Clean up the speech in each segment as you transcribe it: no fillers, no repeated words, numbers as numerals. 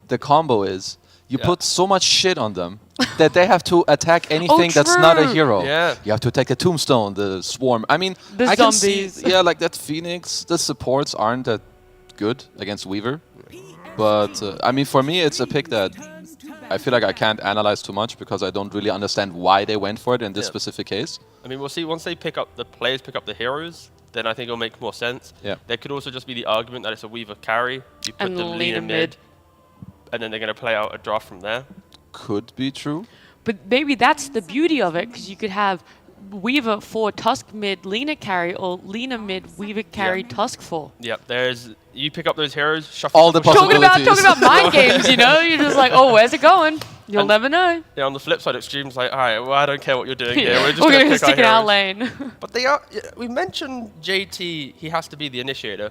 the combo is you put so much shit on them that they have to attack anything that's not a hero. Yeah. You have to attack the tombstone, the swarm. I mean, The I can zombies. see, yeah, like that Phoenix, the supports aren't that good against Weaver. But, I mean, for me, it's a pick that I feel like I can't analyze too much because I don't really understand why they went for it in this specific case. I mean, we'll see once they pick up the players, pick up the heroes, then I think it'll make more sense. Yeah. There could also just be the argument that it's a Weaver carry. You put the Lina mid, and then they're going to play out a draft from there. Could be true. But maybe that's the beauty of it, because you could have Weaver 4 Tusk mid Lina carry, or Lina mid Weaver carry Tusk 4. Yep, you pick up those heroes, shuffle. All the possibilities. Talking about mind games, you know? You're just like, oh, where's it going? You'll never know. Yeah, on the flip side, Extreme's like, all right, well, I don't care what you're doing here. We're just We're going to gonna stick in our heroes. lane. But they are. We mentioned JT. He has to be the initiator.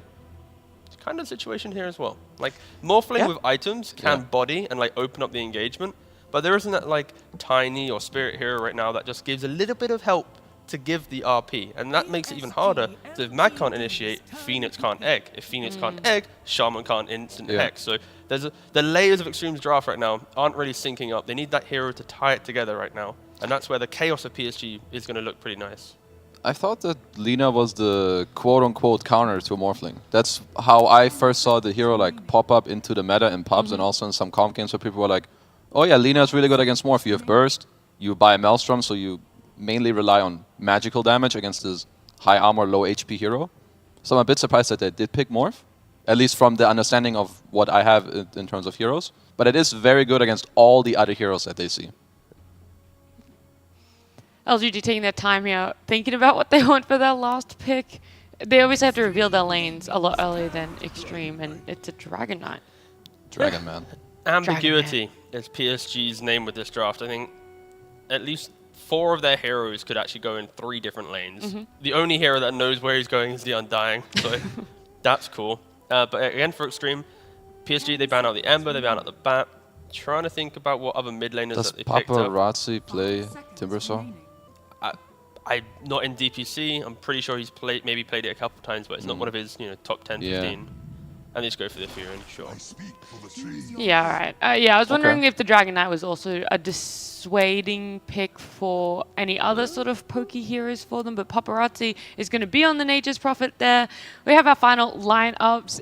It's kind of the situation here as well. Like Morphling with items can body and like open up the engagement, but there isn't that like tiny or spirit hero right now that just gives a little bit of help to give the RP, and that makes it even harder. So if Mag can't initiate, Phoenix can't egg. If Phoenix can't egg, Shaman can't instant egg. So the layers of Extreme's draft right now aren't really syncing up. They need that hero to tie it together right now, and that's where the chaos of PSG is going to look pretty nice. I thought that Lina was the quote-unquote counter to Morphling. That's how I first saw the hero like pop up into the meta in pubs and also in some comp games where people were like, oh yeah, Lina is really good against Morph. You have Burst, you buy Maelstrom, so you mainly rely on magical damage against this high armor, low HP hero. So I'm a bit surprised that they did pick Morph, at least from the understanding of what I have in terms of heroes. But it is very good against all the other heroes that they see. LGD taking their time here, thinking about what they want for their last pick. They always have to reveal their lanes a lot earlier than Extreme, and it's a Dragon Knight. Dragon Man. Ambiguity is PSG's name with this draft. I think at least 4 of their heroes could actually go in 3 different lanes. The only hero that knows where he's going is the Undying, so that's cool. But again, for Extreme, PSG, they ban out the Ember, they ban out the Bat. Trying to think about what other mid laners Does that they picked up. Paparazzi play Timbersaw? I'm not in DPC. I'm pretty sure he's maybe played it a couple times, but it's not one of his top 10, 15. And they just go for the Furin, sure. Yeah, all right. Yeah, I was wondering if the Dragon Knight was also a dissuading pick for any other sort of pokey heroes for them, but Paparazzi is going to be on the Nature's Prophet there. We have our final lineups.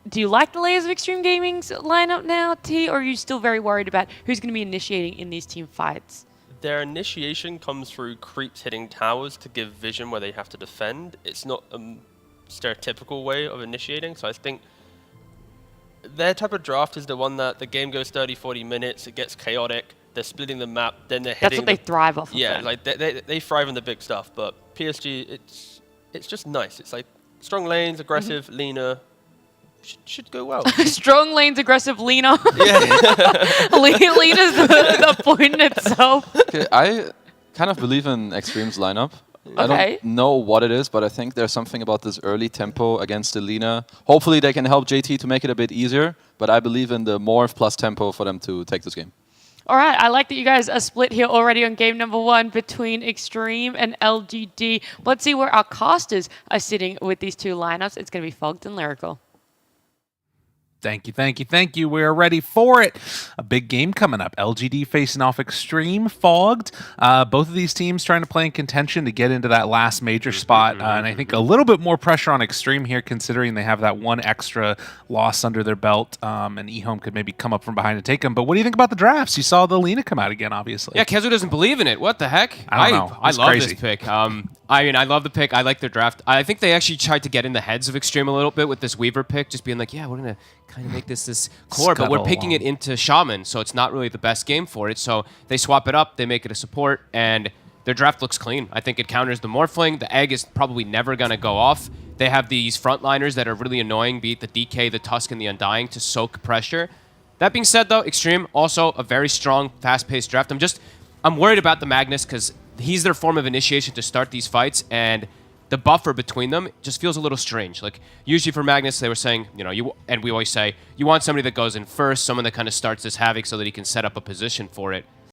Do you like the layers of Extreme Gaming's lineup now, T, or are you still very worried about who's going to be initiating in these team fights? Their initiation comes through creeps hitting towers to give vision where they have to defend. It's not a stereotypical way of initiating, so I think their type of draft is the one that the game goes 30, 40 minutes, it gets chaotic, they're splitting the map, then they're hitting... That's what they thrive off of. Yeah, like they thrive on the big stuff, but PSG, it's just nice. It's like strong lanes, aggressive, Lina, should go well. Strong lanes, aggressive Lina. Yeah. Lina's the point in itself. Okay, I kind of believe in Extreme's lineup. I don't know what it is, but I think there's something about this early tempo against the Lina. Hopefully they can help JT to make it a bit easier, but I believe in the Morph plus tempo for them to take this game. All right, I like that you guys are split here already on game number 1 between Extreme and LGD. Let's see where our casters are sitting with these 2 lineups. It's going to be Fogged and Lyrical. Thank you, thank you, thank you. We're ready for it. A big game coming up. LGD facing off Extreme, Fogged. Both of these teams trying to play in contention to get into that last major spot. And I think a little bit more pressure on Extreme here, considering they have that one extra loss under their belt. And eHome could maybe come up from behind and take them. But what do you think about the drafts? You saw the Lina come out again, obviously. Yeah, Kezu doesn't believe in it. What the heck? I don't know. I love crazy. this pick. I mean, I love the pick. I like their draft. I think they actually tried to get in the heads of Extreme a little bit with this Weaver pick, just being like, yeah, we're going to kind of make this core, but we're picking it into Shaman, so it's not really the best game for it. So they swap it up, they make it a support, and their draft looks clean. I think it counters the Morphling. The egg is probably never going to go off. They have these frontliners that are really annoying, be it the DK, the Tusk, and the Undying, to soak pressure. That being said, though, Extreme, also a very strong, fast-paced draft. I'm worried about the Magnus because he's their form of initiation to start these fights, and the buffer between them just feels a little strange. Like, usually for Magnus, they were saying, and we always say, you want somebody that goes in first, someone that kind of starts this havoc so that he can set up a position for it.